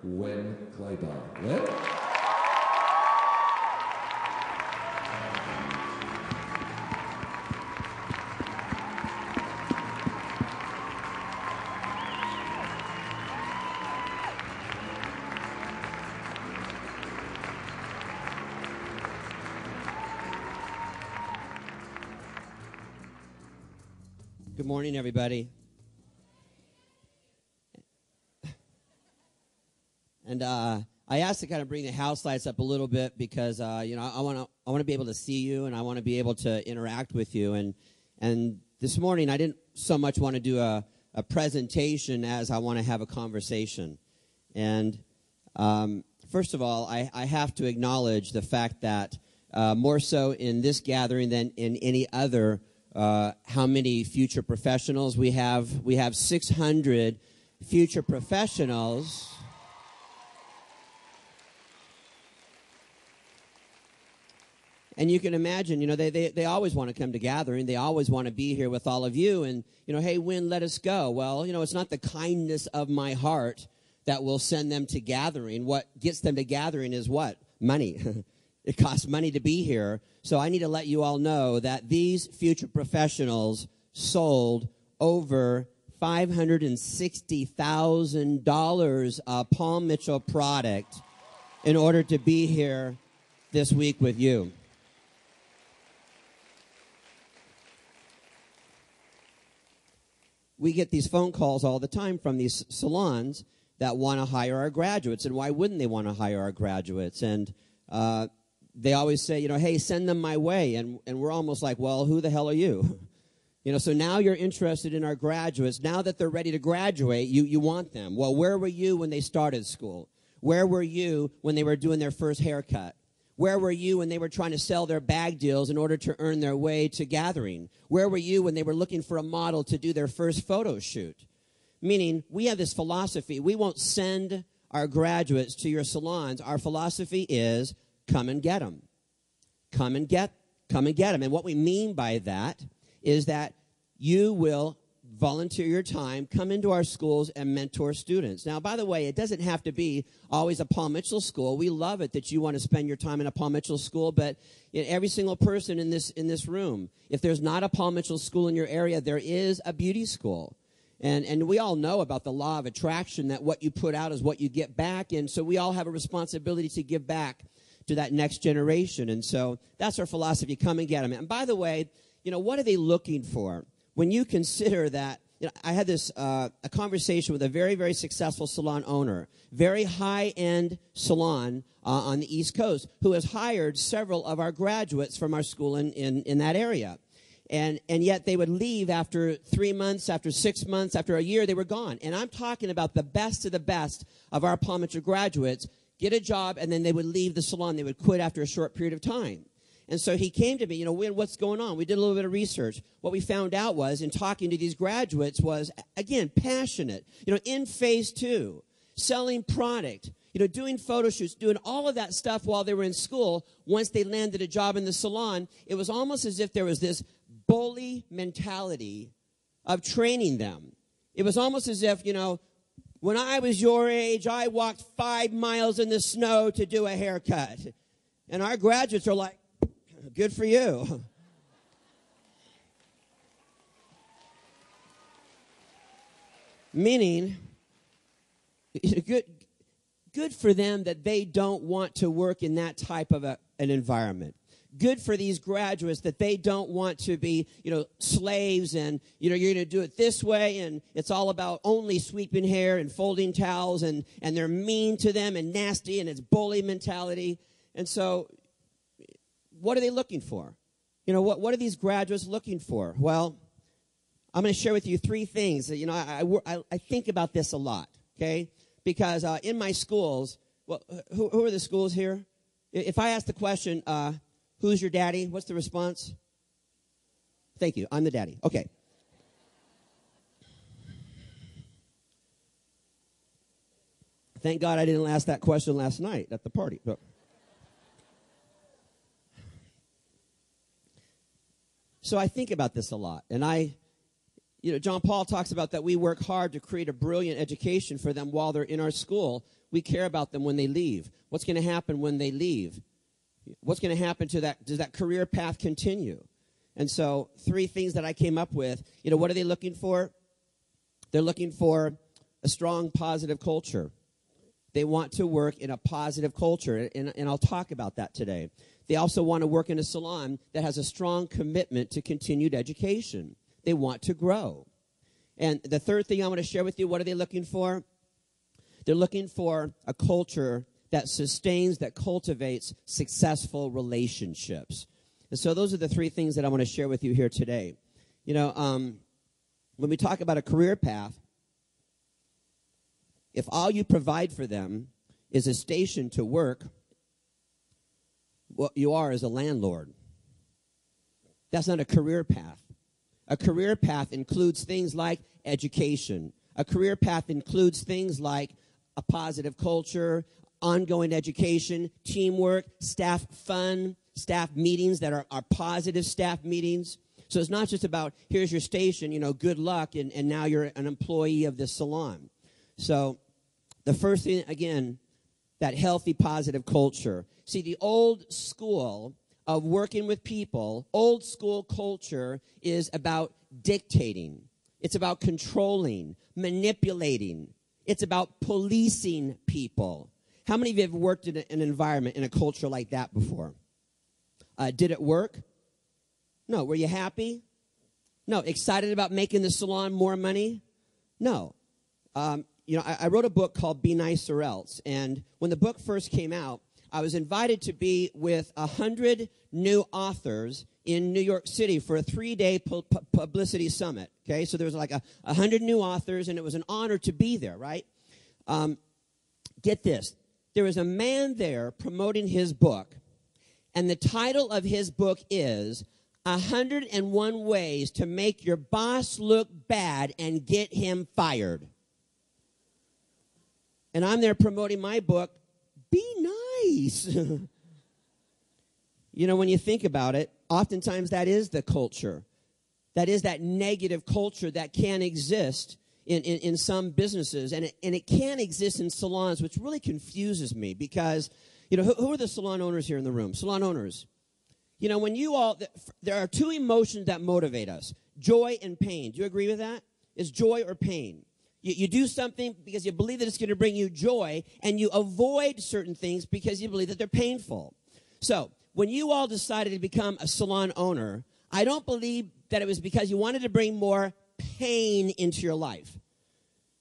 Winn Claybaugh. Winn? Good morning, everybody. And I asked to kind of bring the house lights up a little bit because I want to be able to see you and I want to be able to interact with you. And this morning I didn't so much want to do a presentation as I want to have a conversation. And first of all, I have to acknowledge the fact that more so in this gathering than in any other. How many future professionals we have? We have 600 future professionals. And you can imagine, they always want to come to gathering. They always want to be here with all of you. And, hey, Winn, let us go. Well, it's not the kindness of my heart that will send them to gathering. What gets them to gathering is what? Money. It costs money to be here. So I need to let you all know that these future professionals sold over $560,000 Paul Mitchell product in order to be here this week with you. We get these phone calls all the time from these salons that want to hire our graduates. And why wouldn't they want to hire our graduates? And they always say, hey, send them my way. And we're almost like, well, who the hell are you? So now you're interested in our graduates. Now that they're ready to graduate, you want them. Well, where were you when they started school? Where were you when they were doing their first haircut? Where were you when they were trying to sell their bag deals in order to earn their way to gathering? Where were you when they were looking for a model to do their first photo shoot? Meaning, we have this philosophy. We won't send our graduates to your salons. Our philosophy is, come and get them. Come and get them. And what we mean by that is that you will volunteer your time, come into our schools, and mentor students. Now, by the way, it doesn't have to be always a Paul Mitchell school. We love it that you want to spend your time in a Paul Mitchell school, but every single person in this room, if there's not a Paul Mitchell school in your area, there is a beauty school. And we all know about the law of attraction, that what you put out is what you get back, and so we all have a responsibility to give back to that next generation. And so that's our philosophy, come and get them. And by the way, what are they looking for? When you consider that, I had this a conversation with a very, very successful salon owner, very high-end salon on the East Coast, who has hired several of our graduates from our school in that area. And yet they would leave after 3 months, after 6 months, after a year, they were gone. And I'm talking about the best of our Paul Mitchell graduates, get a job, and then they would leave the salon. They would quit after a short period of time. And so he came to me, Winn, what's going on? We did a little bit of research. What we found out was, in talking to these graduates, was, again, passionate. In phase 2, selling product, doing photo shoots, doing all of that stuff while they were in school. Once they landed a job in the salon, it was almost as if there was this bully mentality of training them. It was almost as if, when I was your age, I walked 5 miles in the snow to do a haircut. And our graduates are like, good for you. Meaning, good for them that they don't want to work in that type of an environment. Good for these graduates that they don't want to be, slaves and, you're going to do it this way and it's all about only sweeping hair and folding towels and they're mean to them and nasty and it's bully mentality. And so what are they looking for? What are these graduates looking for? Well, I'm going to share with you 3 things. I think about this a lot, okay? Because in my schools, well, who are the schools here? If I ask the question, who's your daddy? What's the response? Thank you. I'm the daddy. Okay. Thank God I didn't ask that question last night at the party. But so I think about this a lot. And John Paul talks about that we work hard to create a brilliant education for them while they're in our school. We care about them when they leave. What's going to happen when they leave? What's going to happen to that? Does that career path continue? And so 3 things that I came up with. What are they looking for? They're looking for a strong, positive culture. They want to work in a positive culture, and I'll talk about that today. They also want to work in a salon that has a strong commitment to continued education. They want to grow. And the 3rd thing I want to share with you, what are they looking for? They're looking for a culture that sustains, that cultivates successful relationships. And so those are the 3 things that I want to share with you here today. When we talk about a career path, if all you provide for them is a station to work, what you are is a landlord. That's not a career path. A career path includes things like education. A career path includes things like a positive culture, ongoing education, teamwork, staff fun, staff meetings that are positive staff meetings. So it's not just about, here's your station, good luck, and now you're an employee of this salon. So the first thing, again, that healthy, positive culture. See, the old school of working with people, old school culture is about dictating. It's about controlling, manipulating. It's about policing people. How many of you have worked in an environment, in a culture like that before? Did it work? No. Were you happy? No. Excited about making the salon more money? No. I wrote a book called Be Nice or Else. And when the book first came out, I was invited to be with 100 new authors in New York City for a 3-day publicity summit. Okay, so there was like 100 new authors, and it was an honor to be there, right? Get this. There was a man there promoting his book, and the title of his book is 101 Ways to Make Your Boss Look Bad and Get Him Fired. And I'm there promoting my book, Be Nice. When you think about it, oftentimes that is the culture. That is that negative culture that can exist in some businesses. And it can exist in salons, which really confuses me because, who are the salon owners here in the room? Salon owners. When there are 2 emotions that motivate us, joy and pain. Do you agree with that? It's joy or pain. You do something because you believe that it's going to bring you joy, and you avoid certain things because you believe that they're painful. So when you all decided to become a salon owner, I don't believe that it was because you wanted to bring more pain into your life.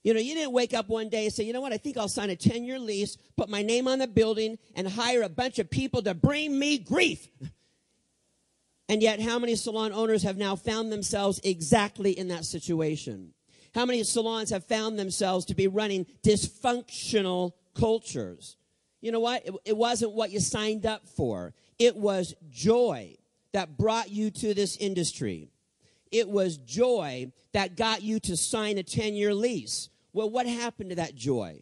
You didn't wake up one day and say, I think I'll sign a 10-year lease, put my name on the building, and hire a bunch of people to bring me grief. And yet, how many salon owners have now found themselves exactly in that situation? How many salons have found themselves to be running dysfunctional cultures? You know what? It wasn't what you signed up for. It was joy that brought you to this industry. It was joy that got you to sign a 10-year lease. Well, what happened to that joy?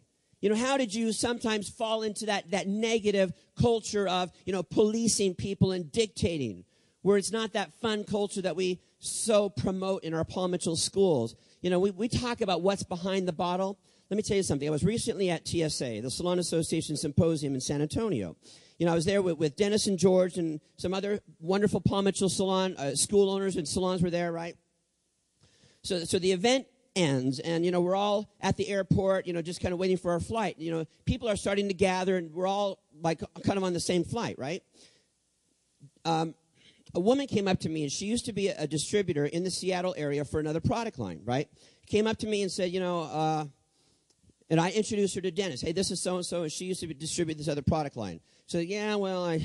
How did you sometimes fall into that negative culture of, policing people and dictating, where it's not that fun culture that we so promote in our Paul Mitchell schools? We talk about what's behind the bottle. Let me tell you something. I was recently at TSA, the Salon Association Symposium in San Antonio. I was there with Dennis and George and some other wonderful Paul Mitchell salon, school owners and salons were there, right? So the event ends, and, we're all at the airport, just kind of waiting for our flight. People are starting to gather, and we're all, like, kind of on the same flight, right? A woman came up to me, and she used to be a distributor in the Seattle area for another product line, right? Came up to me and said, and I introduced her to Dennis. Hey, this is so-and-so, and she used to distribute this other product line. So, I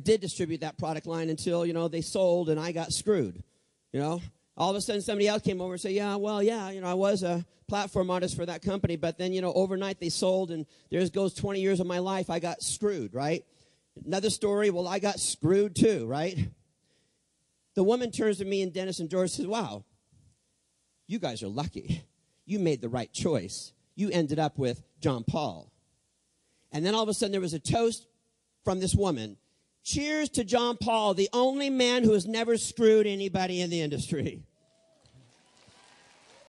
did distribute that product line until, they sold, and I got screwed, All of a sudden, somebody else came over and said, I was a platform artist for that company, but then, overnight they sold, and there goes 20 years of my life, I got screwed, right? Another story, well, I got screwed too, right? The woman turns to me and Dennis and George says, wow, you guys are lucky. You made the right choice. You ended up with John Paul. And then all of a sudden there was a toast from this woman. Cheers to John Paul, the only man who has never screwed anybody in the industry.